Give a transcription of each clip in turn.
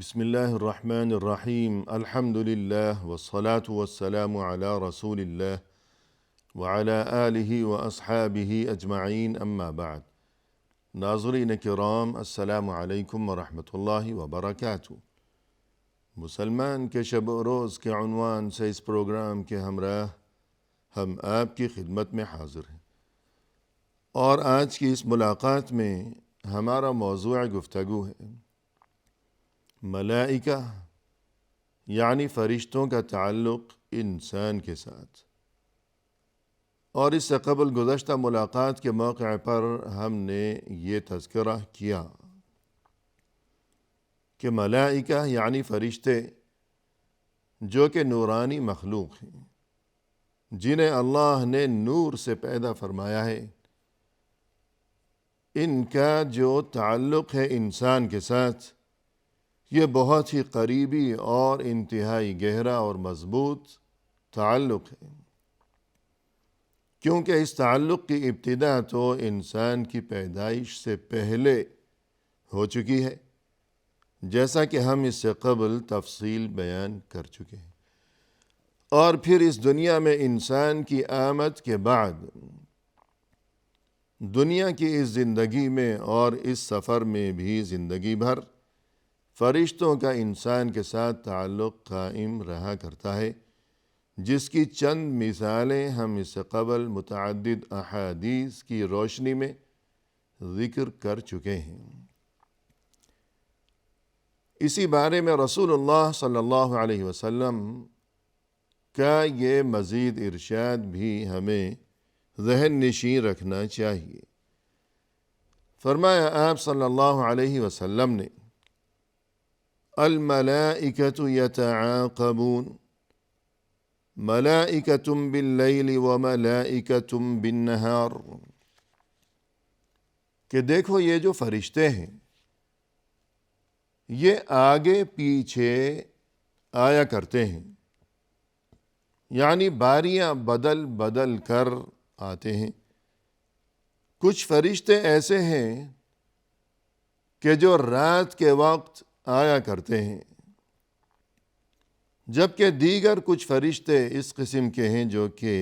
بسم الله الرحمن الرحيم الحمد لله والصلاة والسلام على رسول الله وعلى آله وأصحابه أجمعين أما بعد. ناظرین کرام، السلام علیکم ورحمۃ اللہ وبرکاتہ۔ مسلمان کے شب و روز کے عنوان سے اس پروگرام کے ہمراہ ہم آپ کی خدمت میں حاضر ہیں، اور آج کی اس ملاقات میں ہمارا موضوع گفتگو ہے ملائکہ، یعنی فرشتوں کا تعلق انسان کے ساتھ۔ اور اس سے قبل گزشتہ ملاقات کے موقع پر ہم نے یہ تذکرہ کیا کہ ملائکہ یعنی فرشتے جو کہ نورانی مخلوق ہیں، جنہیں اللہ نے نور سے پیدا فرمایا ہے، ان کا جو تعلق ہے انسان کے ساتھ، یہ بہت ہی قریبی اور انتہائی گہرا اور مضبوط تعلق ہے، کیونکہ اس تعلق کی ابتدا تو انسان کی پیدائش سے پہلے ہو چکی ہے، جیسا کہ ہم اس سے قبل تفصیل بیان کر چکے ہیں۔ اور پھر اس دنیا میں انسان کی آمد کے بعد دنیا کی اس زندگی میں اور اس سفر میں بھی زندگی بھر فرشتوں کا انسان کے ساتھ تعلق قائم رہا کرتا ہے، جس کی چند مثالیں ہم اس سے قبل متعدد احادیث کی روشنی میں ذکر کر چکے ہیں۔ اسی بارے میں رسول اللہ صلی اللہ علیہ وسلم کا یہ مزید ارشاد بھی ہمیں ذہن نشین رکھنا چاہیے۔ فرمایا آپ صلی اللہ علیہ وسلم نے، الملائکۃ یتعاقبون، ملائکۃ باللیل وملائکۃ بالنہار، کہ دیکھو یہ جو فرشتے ہیں یہ آگے پیچھے آیا کرتے ہیں، یعنی باریاں بدل بدل کر آتے ہیں۔ کچھ فرشتے ایسے ہیں کہ جو رات کے وقت آیا کرتے ہیں، جبکہ دیگر کچھ فرشتے اس قسم کے ہیں جو کہ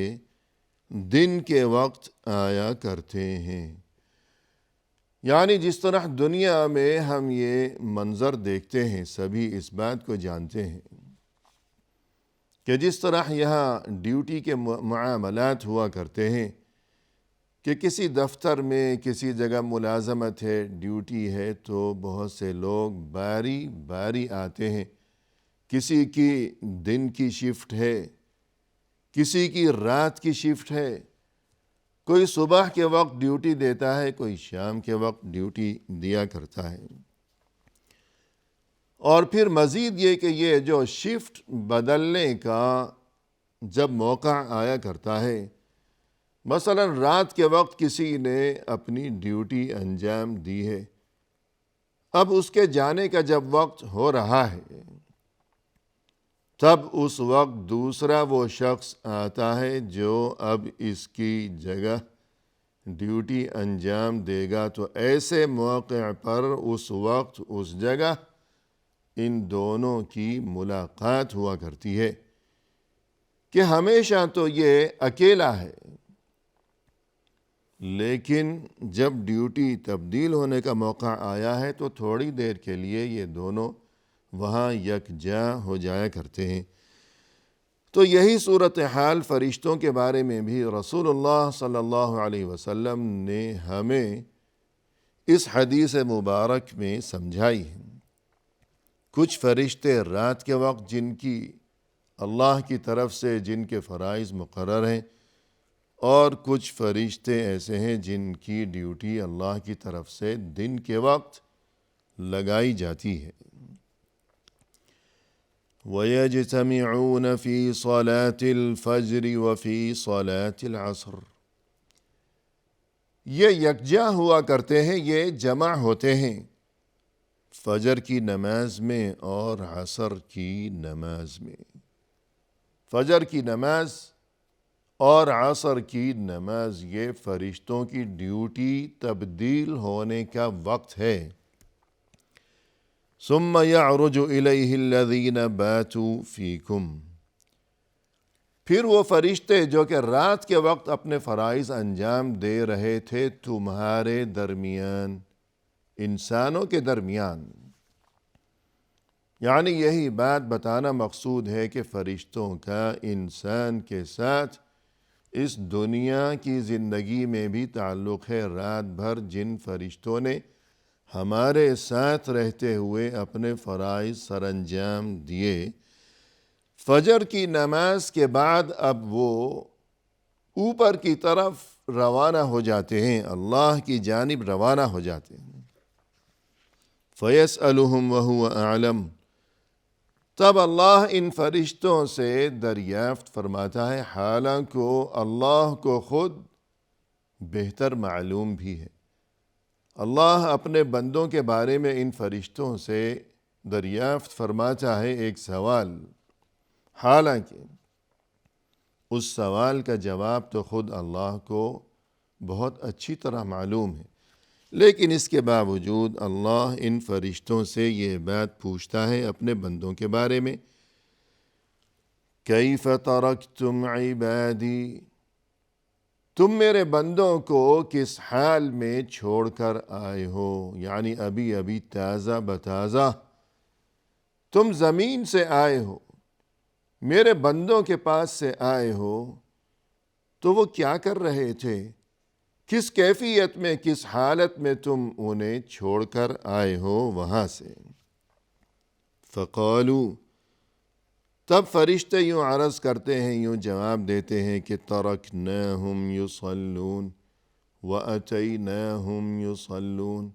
دن کے وقت آیا کرتے ہیں۔ یعنی جس طرح دنیا میں ہم یہ منظر دیکھتے ہیں، سبھی اس بات کو جانتے ہیں کہ جس طرح یہاں ڈیوٹی کے معاملات ہوا کرتے ہیں کہ کسی دفتر میں کسی جگہ ملازمت ہے، ڈیوٹی ہے، تو بہت سے لوگ باری باری آتے ہیں۔ کسی کی دن کی شفٹ ہے، کسی کی رات کی شفٹ ہے، کوئی صبح کے وقت ڈیوٹی دیتا ہے، کوئی شام کے وقت ڈیوٹی دیا کرتا ہے۔ اور پھر مزید یہ کہ یہ جو شفٹ بدلنے کا جب موقع آیا کرتا ہے، مثلا رات کے وقت کسی نے اپنی ڈیوٹی انجام دی ہے، اب اس کے جانے کا جب وقت ہو رہا ہے، تب اس وقت دوسرا وہ شخص آتا ہے جو اب اس کی جگہ ڈیوٹی انجام دے گا۔ تو ایسے موقع پر اس وقت اس جگہ ان دونوں کی ملاقات ہوا کرتی ہے کہ ہمیشہ تو یہ اکیلا ہے، لیکن جب ڈیوٹی تبدیل ہونے کا موقع آیا ہے تو تھوڑی دیر کے لیے یہ دونوں وہاں یکجا ہو جایا کرتے ہیں۔ تو یہی صورتحال فرشتوں کے بارے میں بھی رسول اللہ صلی اللہ علیہ وسلم نے ہمیں اس حدیث مبارک میں سمجھائی ہے۔ کچھ فرشتے رات کے وقت جن کی اللہ کی طرف سے جن کے فرائض مقرر ہیں، اور کچھ فرشتے ایسے ہیں جن کی ڈیوٹی اللہ کی طرف سے دن کے وقت لگائی جاتی ہے۔ وَيَجْتَمِعُونَ فِي صَلَاةِ الْفَجْرِ وَفِي صَلَاةِ الْعَصْرِ، یہ یکجا ہوا کرتے ہیں، یہ جمع ہوتے ہیں فجر کی نماز میں اور عصر کی نماز میں۔ فجر کی نماز اور عصر کی نماز یہ فرشتوں کی ڈیوٹی تبدیل ہونے کا وقت ہے۔ ثم يعرج إليه الذين باتوا فيكم، پھر وہ فرشتے جو کہ رات کے وقت اپنے فرائض انجام دے رہے تھے تمہارے درمیان، انسانوں کے درمیان، یعنی یہی بات بتانا مقصود ہے کہ فرشتوں کا انسان کے ساتھ اس دنیا کی زندگی میں بھی تعلق ہے۔ رات بھر جن فرشتوں نے ہمارے ساتھ رہتے ہوئے اپنے فرائض سر انجام دیے، فجر کی نماز کے بعد اب وہ اوپر کی طرف روانہ ہو جاتے ہیں، اللہ کی جانب روانہ ہو جاتے ہیں۔ فَيَسْأَلُهُمْ وَهُوَ أَعْلَمُ، تب اللہ ان فرشتوں سے دریافت فرماتا ہے، حالانکہ اللہ کو خود بہتر معلوم بھی ہے۔ اللہ اپنے بندوں کے بارے میں ان فرشتوں سے دریافت فرماتا ہے ایک سوال، حالانکہ اس سوال کا جواب تو خود اللہ کو بہت اچھی طرح معلوم ہے، لیکن اس کے باوجود اللہ ان فرشتوں سے یہ بات پوچھتا ہے اپنے بندوں کے بارے میں، کیف ترکتم عبادی، تم میرے بندوں کو کس حال میں چھوڑ کر آئے ہو، یعنی ابھی ابھی تازہ بتازہ تم زمین سے آئے ہو، میرے بندوں کے پاس سے آئے ہو، تو وہ کیا کر رہے تھے، کس کیفیت میں، کس حالت میں تم انہیں چھوڑ کر آئے ہو وہاں سے۔ فقالو، تب فرشتے یوں عرض کرتے ہیں، یوں جواب دیتے ہیں کہ ترکناہم یصلون واتیناہم یصلون،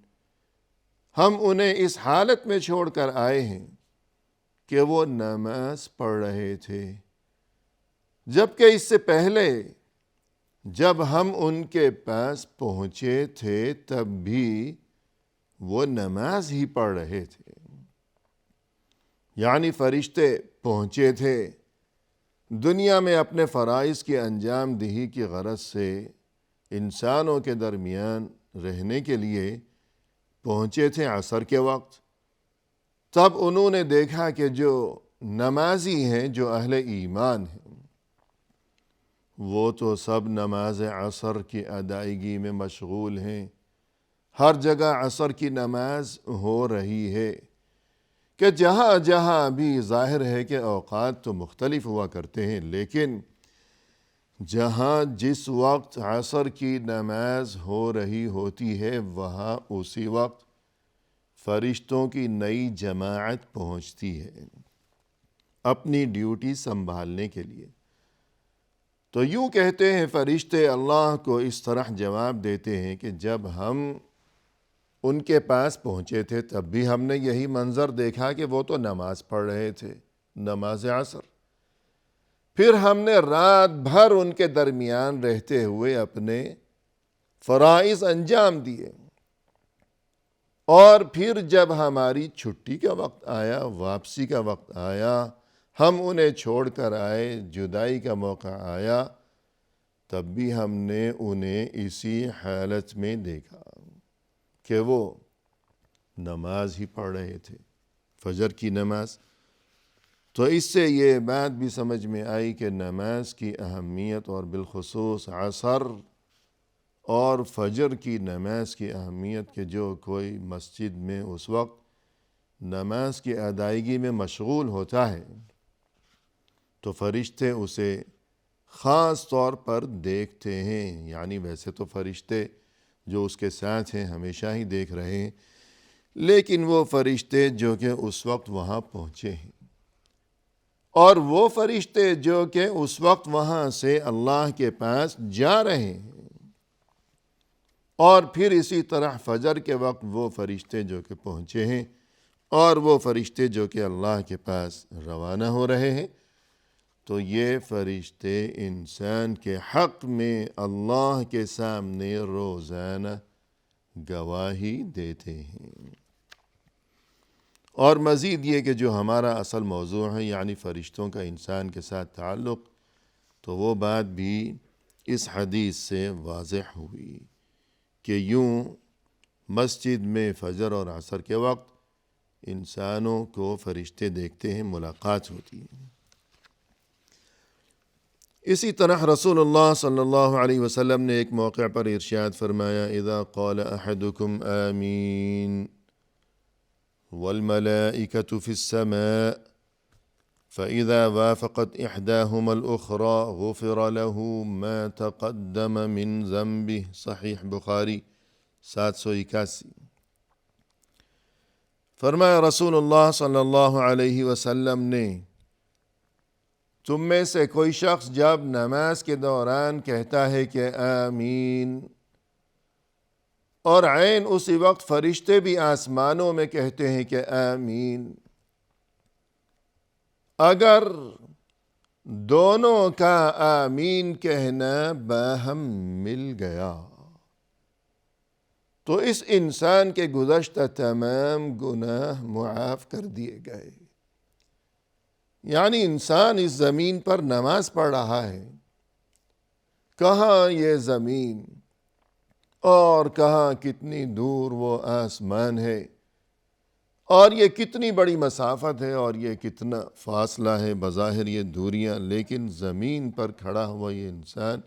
ہم انہیں اس حالت میں چھوڑ کر آئے ہیں کہ وہ نماز پڑھ رہے تھے، جبکہ اس سے پہلے جب ہم ان کے پاس پہنچے تھے تب بھی وہ نماز ہی پڑھ رہے تھے۔ یعنی فرشتے پہنچے تھے دنیا میں اپنے فرائض کی انجام دہی کی غرض سے، انسانوں کے درمیان رہنے کے لیے پہنچے تھے عصر کے وقت۔ تب انہوں نے دیکھا کہ جو نمازی ہیں، جو اہل ایمان ہیں، وہ تو سب نماز عصر کی ادائیگی میں مشغول ہیں، ہر جگہ عصر کی نماز ہو رہی ہے، کہ جہاں جہاں بھی ظاہر ہے کہ اوقات تو مختلف ہوا کرتے ہیں، لیکن جہاں جس وقت عصر کی نماز ہو رہی ہوتی ہے وہاں اسی وقت فرشتوں کی نئی جماعت پہنچتی ہے اپنی ڈیوٹی سنبھالنے کے لیے۔ تو یوں کہتے ہیں فرشتے اللہ کو، اس طرح جواب دیتے ہیں کہ جب ہم ان کے پاس پہنچے تھے تب بھی ہم نے یہی منظر دیکھا کہ وہ تو نماز پڑھ رہے تھے، نماز عصر۔ پھر ہم نے رات بھر ان کے درمیان رہتے ہوئے اپنے فرائض انجام دیے، اور پھر جب ہماری چھٹی کا وقت آیا، واپسی کا وقت آیا، ہم انہیں چھوڑ کر آئے، جدائی کا موقع آیا، تب بھی ہم نے انہیں اسی حالت میں دیکھا کہ وہ نماز ہی پڑھ رہے تھے، فجر کی نماز۔ تو اس سے یہ بات بھی سمجھ میں آئی کہ نماز کی اہمیت، اور بالخصوص عصر اور فجر کی نماز کی اہمیت، کہ جو کوئی مسجد میں اس وقت نماز کی ادائیگی میں مشغول ہوتا ہے تو فرشتے اسے خاص طور پر دیکھتے ہیں۔ یعنی ویسے تو فرشتے جو اس کے ساتھ ہیں ہمیشہ ہی دیکھ رہے ہیں، لیکن وہ فرشتے جو کہ اس وقت وہاں پہنچے ہیں، اور وہ فرشتے جو کہ اس وقت وہاں سے اللہ کے پاس جا رہے ہیں، اور پھر اسی طرح فجر کے وقت وہ فرشتے جو کہ پہنچے ہیں، اور وہ فرشتے جو کہ اللہ کے پاس روانہ ہو رہے ہیں، تو یہ فرشتے انسان کے حق میں اللہ کے سامنے روزانہ گواہی دیتے ہیں۔ اور مزید یہ کہ جو ہمارا اصل موضوع ہے، یعنی فرشتوں کا انسان کے ساتھ تعلق، تو وہ بات بھی اس حدیث سے واضح ہوئی کہ یوں مسجد میں فجر اور عصر کے وقت انسانوں کو فرشتے دیکھتے ہیں، ملاقات ہوتی ہے۔ اسی طرح رسول اللہ صلی اللہ علیہ وسلم نے ایک موقع پر ارشاد فرمایا، اذا قال احدکم آمین والملائکة فی السماء فإذا وافقت إحداهما الأخرى غفر له ما تقدم من ذنبه، صحیح بخاری 781۔ فرمایا رسول اللہ صلی اللہ علیہ وسلم نے، تم میں سے کوئی شخص جب نماز کے دوران کہتا ہے کہ آمین، اور عین اسی وقت فرشتے بھی آسمانوں میں کہتے ہیں کہ آمین، اگر دونوں کا آمین کہنا باہم مل گیا تو اس انسان کے گزشتہ تمام گناہ معاف کر دیے گئے۔ یعنی انسان اس زمین پر نماز پڑھ رہا ہے، کہاں یہ زمین اور کہاں کتنی دور وہ آسمان ہے، اور یہ کتنی بڑی مسافت ہے، اور یہ کتنا فاصلہ ہے، بظاہر یہ دوریاں، لیکن زمین پر کھڑا ہوا یہ انسان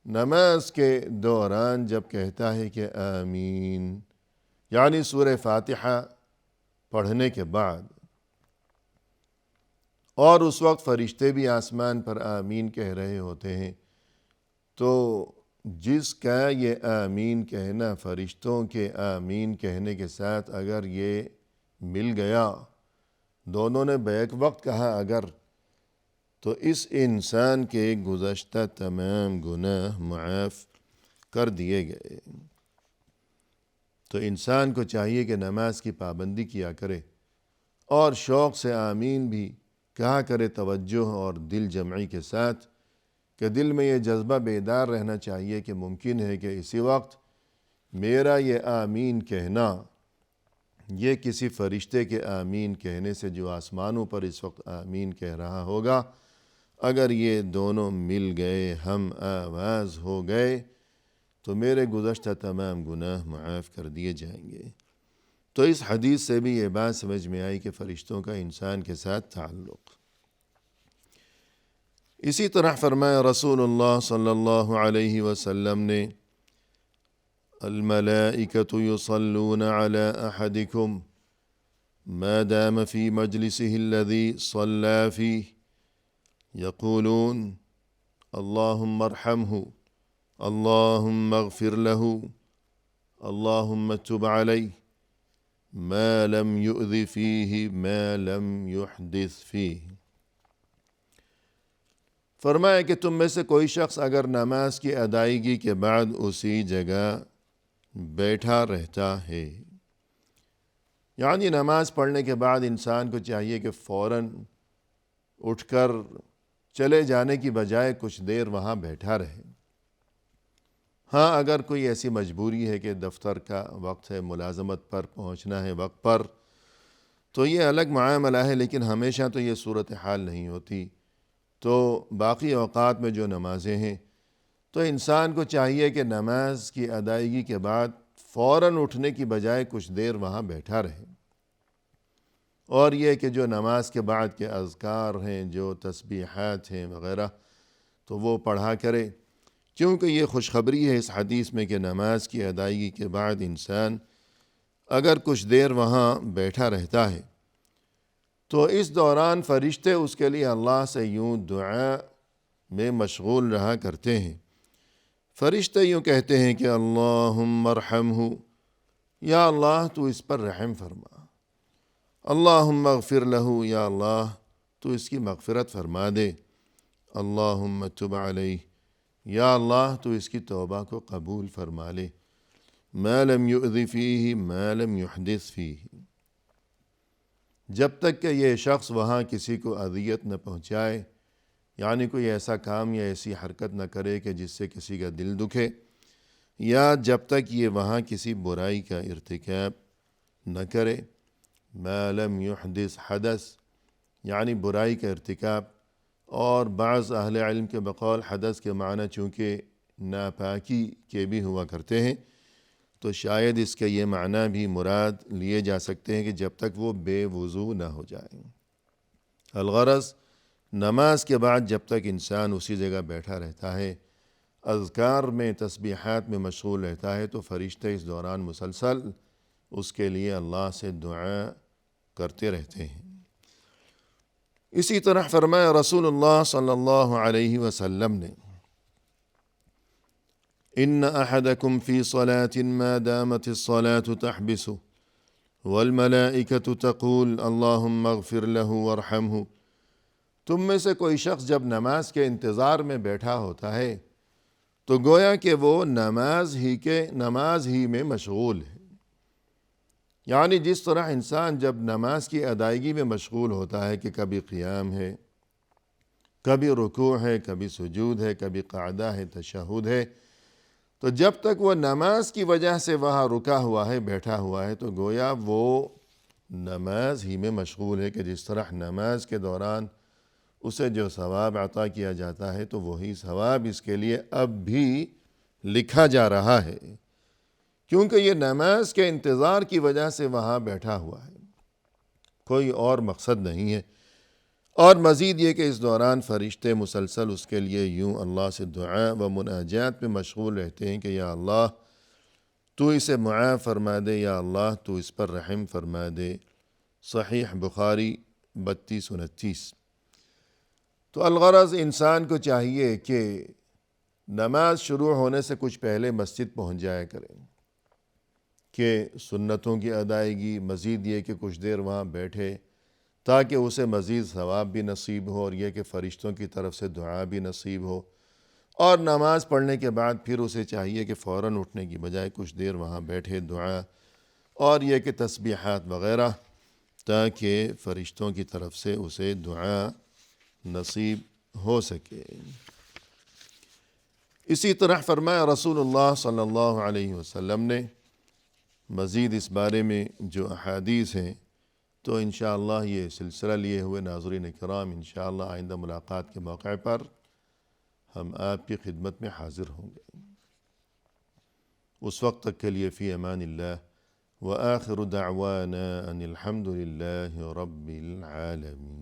نماز کے دوران جب کہتا ہے کہ آمین، یعنی سورہ فاتحہ پڑھنے کے بعد، اور اس وقت فرشتے بھی آسمان پر آمین کہہ رہے ہوتے ہیں، تو جس کا یہ آمین کہنا فرشتوں کے آمین کہنے کے ساتھ اگر یہ مل گیا، دونوں نے بیک وقت کہا اگر، تو اس انسان کے گزشتہ تمام گناہ معاف کر دیے گئے۔ تو انسان کو چاہیے کہ نماز کی پابندی کیا کرے، اور شوق سے آمین بھی کہا کرے، توجہ اور دل جمعی کے ساتھ، کہ دل میں یہ جذبہ بیدار رہنا چاہیے کہ ممکن ہے کہ اسی وقت میرا یہ آمین کہنا، یہ کسی فرشتے کے آمین کہنے سے جو آسمانوں پر اس وقت آمین کہہ رہا ہوگا، اگر یہ دونوں مل گئے، ہم آواز ہو گئے، تو میرے گزشتہ تمام گناہ معاف کر دیے جائیں گے۔ تو اس حدیث سے بھی یہ بات سمجھ میں آئی کہ فرشتوں کا انسان کے ساتھ تعلق۔ اسی طرح فرمایا رسول اللہ صلی اللہ علیہ وسلم نے، الملائکۃ یصلون علی احدکم ما دام فی مجلسہ الذی صلی فیہ یقولون اللہم ارحمہ، اللہم اغفر لہ، اللہم تب علیہ، ما لم یؤذ فیہ ما لم یحدث فیہ۔ فرمایا کہ تم میں سے کوئی شخص اگر نماز کی ادائیگی کے بعد اسی جگہ بیٹھا رہتا ہے، یعنی نماز پڑھنے کے بعد انسان کو چاہیے کہ فوراً اٹھ کر چلے جانے کی بجائے کچھ دیر وہاں بیٹھا رہے۔ ہاں، اگر کوئی ایسی مجبوری ہے کہ دفتر کا وقت ہے، ملازمت پر پہنچنا ہے وقت پر، تو یہ الگ معاملہ ہے، لیکن ہمیشہ تو یہ صورتحال نہیں ہوتی۔ تو باقی اوقات میں جو نمازیں ہیں، تو انسان کو چاہیے کہ نماز کی ادائیگی کے بعد فوراً اٹھنے کی بجائے کچھ دیر وہاں بیٹھا رہے، اور یہ کہ جو نماز کے بعد کے اذکار ہیں، جو تسبیحات ہیں وغیرہ، تو وہ پڑھا کرے، کیونکہ یہ خوشخبری ہے اس حدیث میں کہ نماز کی ادائیگی کے بعد انسان اگر کچھ دیر وہاں بیٹھا رہتا ہے تو اس دوران فرشتے اس کے لیے اللہ سے یوں دعا میں مشغول رہا کرتے ہیں۔ فرشتے یوں کہتے ہیں کہ اللہم ارحمہ، یا اللہ تو اس پر رحم فرما، اللہم اغفر لہ، یا اللہ تو اس کی مغفرت فرما دے، اللہم تب علیہ، یا اللہ تو اس کی توبہ کو قبول فرما لے، ما لم یؤذ فیہ ما لم یحدث فیہ، جب تک کہ یہ شخص وہاں کسی کو اذیت نہ پہنچائے، یعنی کوئی ایسا کام یا ایسی حرکت نہ کرے کہ جس سے کسی کا دل دکھے، یا جب تک یہ وہاں کسی برائی کا ارتکاب نہ کرے۔ ما لم یحدث حدث، یعنی برائی کا ارتکاب، اور بعض اہل علم کے بقول حدث کے معنی چونکہ ناپاکی کے بھی ہوا کرتے ہیں، تو شاید اس کے یہ معنی بھی مراد لیے جا سکتے ہیں کہ جب تک وہ بے وضو نہ ہو جائیں۔ الغرض نماز کے بعد جب تک انسان اسی جگہ بیٹھا رہتا ہے، اذکار میں تسبیحات میں مشغول رہتا ہے، تو فرشتے اس دوران مسلسل اس کے لیے اللہ سے دعا کرتے رہتے ہیں۔ اسی طرح فرمایا رسول اللہ صلی اللہ علیہ وسلم نے، ان احدکم فی صلاة ما دامت الصلاة تحبسه والملائکة تقول اللہم اغفر له وارحمه۔ تم میں سے کوئی شخص جب نماز کے انتظار میں بیٹھا ہوتا ہے تو گویا کہ وہ نماز ہی میں مشغول ہے۔ یعنی جس طرح انسان جب نماز کی ادائیگی میں مشغول ہوتا ہے کہ کبھی قیام ہے، کبھی رکوع ہے، کبھی سجود ہے، کبھی قعدہ ہے، تشہد ہے، تو جب تک وہ نماز کی وجہ سے وہاں رکا ہوا ہے، بیٹھا ہوا ہے، تو گویا وہ نماز ہی میں مشغول ہے کہ جس طرح نماز کے دوران اسے جو ثواب عطا کیا جاتا ہے تو وہی ثواب اس کے لیے اب بھی لکھا جا رہا ہے، کیونکہ یہ نماز کے انتظار کی وجہ سے وہاں بیٹھا ہوا ہے، کوئی اور مقصد نہیں ہے۔ اور مزید یہ کہ اس دوران فرشتے مسلسل اس کے لیے یوں اللہ سے دعا و مناجات میں مشغول رہتے ہیں کہ یا اللہ تو اسے معاف فرما دے، یا اللہ تو اس پر رحم فرما دے۔ صحیح بخاری 32-29۔ تو الغرض انسان کو چاہیے کہ نماز شروع ہونے سے کچھ پہلے مسجد پہنچ جایا کرے، کہ سنتوں کی ادائیگی، مزید یہ کہ کچھ دیر وہاں بیٹھے تاکہ اسے مزید ثواب بھی نصیب ہو، اور یہ کہ فرشتوں کی طرف سے دعا بھی نصیب ہو۔ اور نماز پڑھنے کے بعد پھر اسے چاہیے کہ فوراً اٹھنے کی بجائے کچھ دیر وہاں بیٹھے، دعا اور یہ کہ تسبیحات وغیرہ، تاکہ فرشتوں کی طرف سے اسے دعا نصیب ہو سکے۔ اسی طرح فرمایا رسول اللہ صلی اللہ علیہ وسلم نے، مزید اس بارے میں جو احادیث ہیں تو انشاءاللہ یہ سلسلہ لیے ہوئے ناظرین کرام انشاءاللہ آئندہ ملاقات کے موقع پر ہم آپ کی خدمت میں حاضر ہوں گے۔ اس وقت تک کے لیے فی امان اللہ، وآخر دعوانا ان الحمد للہ رب العالمین۔